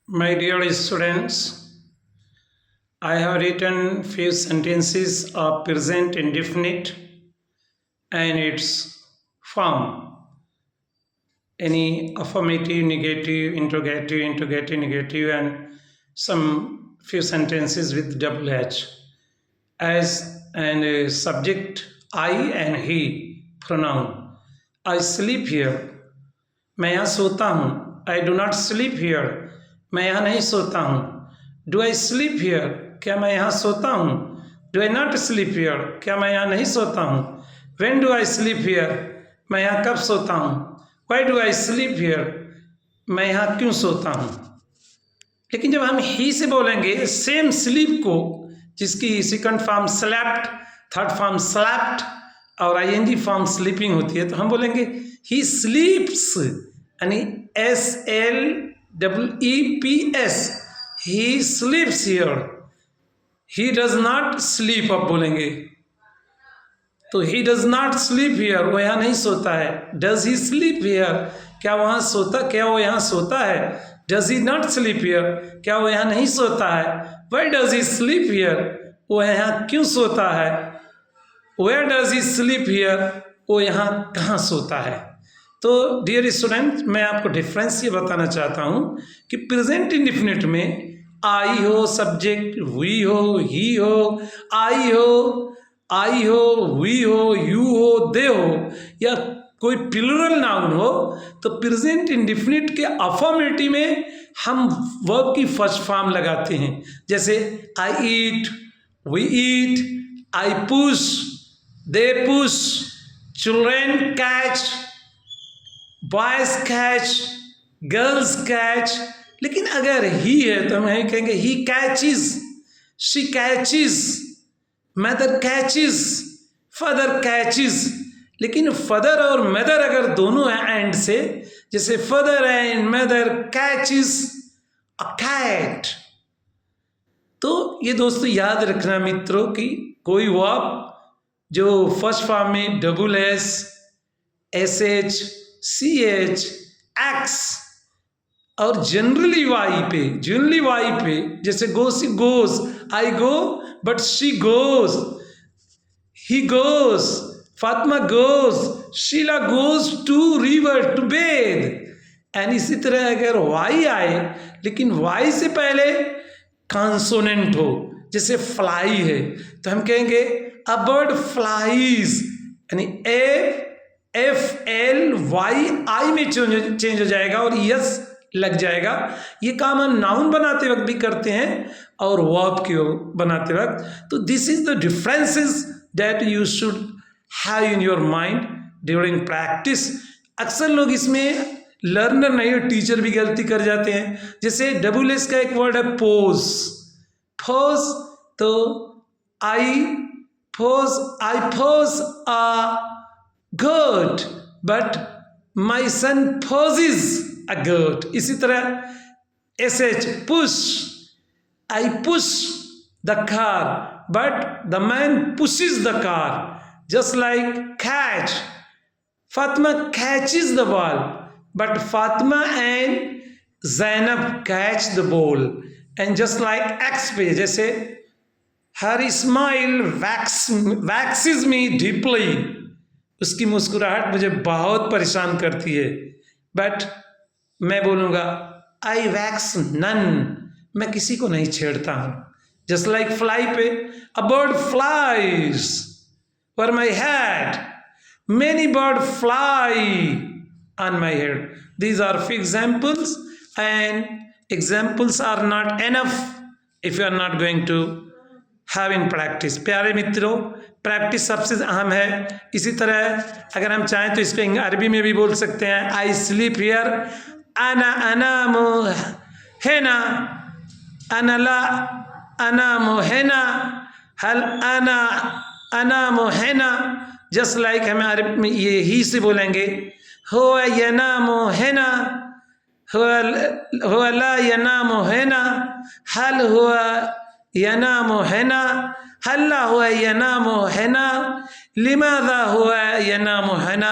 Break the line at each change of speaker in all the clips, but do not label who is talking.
My dear students, I have written few sentences of present indefinite and its form. Any affirmative, negative, interrogative, negative, and some few sentences with double H. As an subject, I and he pronoun. I sleep here. मैं यहाँ सोता हूँ. I do not sleep here. मैं यहाँ नहीं सोता हूँ. Do I sleep here? क्या मैं यहाँ सोता हूँ? Do I not sleep here? क्या मैं यहाँ नहीं सोता हूँ? When do I sleep here? मैं यहाँ कब सोता हूँ? Why do I sleep here? मैं यहाँ क्यों सोता हूँ? लेकिन जब हम ही से बोलेंगे सेम स्लीप को, जिसकी second form slept, third form slept और आईएनजी फॉर्म स्लीपिंग होती है, तो हम बोलेंगे ही स्लीप्स, यानी SLEEPS, he स्लीप्स here. He does not sleep अब बोलेंगे तो he does not sleep here, वो यहाँ नहीं सोता है. डज ही स्लीप हियर, क्या वो यहाँ सोता है? Does he not sleep here, क्या वो यहाँ नहीं सोता है? Why does he sleep here, वो यहाँ क्यों सोता है? Where does he sleep here, वो यहाँ कहाँ सोता है? तो डियर स्टूडेंट, मैं आपको डिफरेंस ये बताना चाहता हूँ कि प्रेजेंट इंडेफिनिट में आई हो, सब्जेक्ट वी हो, ही हो, आई हो, वी हो, यू हो, दे हो, या कोई प्लूरल नाउन हो, तो प्रेजेंट इंडेफिनिट के अफर्मेटिव में हम वर्ब की फर्स्ट फॉर्म लगाते हैं. जैसे I eat, we eat, I push, they push, children catch, boys catch, girls catch. लेकिन अगर ही है तो हम यही कहेंगे he catches, she catches, mother catches, father catches. लेकिन फादर और मदर अगर दोनों हैं एंड से, जैसे father and mother catches a cat. तो ये दोस्तों याद रखना मित्रों कि कोई वर्ब जो फर्स्ट फॉर्म में double S, SH, CH, X और जनरली वाई पे, जैसे goes, I go but she goes, he goes, Fatima goes, Sheela goes to river to bathe. And इसी तरह अगर वाई आए लेकिन वाई से पहले कॉन्सोनेंट हो, जैसे फ्लाई है, तो हम कहेंगे अ बर्ड फ्लाइज, यानी FLYI में चेंज हो जाएगा और यस लग जाएगा. ये काम हम नाउन बनाते वक्त भी करते हैं और वर्ब को बनाते वक्त. तो this is the differences that you should have in your mind during practice. अक्सर लोग इसमें लर्नर नहीं और टीचर भी गलती कर जाते हैं. जैसे डबल एस का एक वर्ड है पोज, तो I pose a goat, but my son poses a goat. इसी तरह SH push, I push the car, but the man pushes the car. Just like catch, Fatima catches the ball, but Fatima and Zainab catch the ball. And just like X पे, जैसे her smile waxes me deeply, उसकी मुस्कुराहट मुझे बहुत परेशान करती है. But मैं बोलूँगा आई वैक्स नन, मैं किसी को नहीं छेड़ता हूँ. जस्ट लाइक फ्लाई पे, a bird flies over my head, many bird fly on my head. These are few examples and examples are not enough if you are not going to have in practice. प्यारे मित्रों, practice सबसे अहम है. इसी तरह अगर हम चाहें तो इस पर अरबी में भी बोल सकते हैं. आई स्लीप हियर, अनामु हेना, अनला अनामु हेना, हल अनामु हेना. जस्ट लाइक हमें अरबी में ये ही से बोलेंगे हुआ यनामु हेना, हुआ ला यनामु हेना, हल हुआ यनामु हेना, हल्ला हुआ यनामु हेना, लिमादा हुआ यनामु हेना.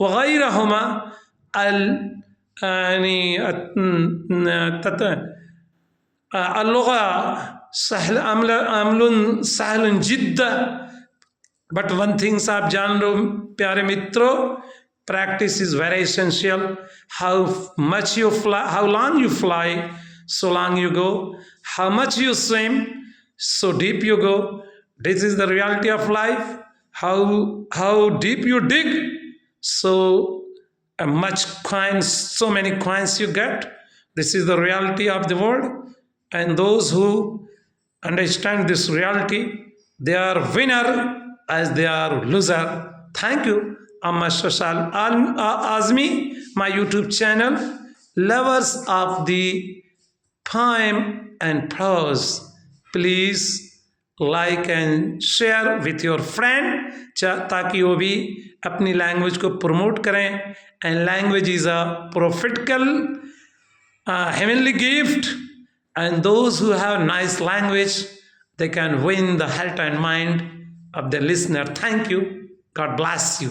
वग़ैरहुमा अल यानी अल्लुग़ा सहल अमलुन सहलन जिद्दा। बट वन थिंग्स आप जान लो प्यारे मित्रों, practice is very essential. How much you fly, how long you fly, so long you go. How much you swim, so deep you go. This is the reality of life. How deep you dig, so much coins, so many coins you get. This is the reality of the world. And those who understand this reality, they are winner as they are loser. Thank you. Amma Social Azmi, my YouTube channel, lovers of the poem and prose. Please like and share with your friend ताकि वो भी अपनी language को promote करें. And language is a prophetical heavenly gift, and those who have nice language, they can win the heart and mind of the listener. Thank you. God bless you.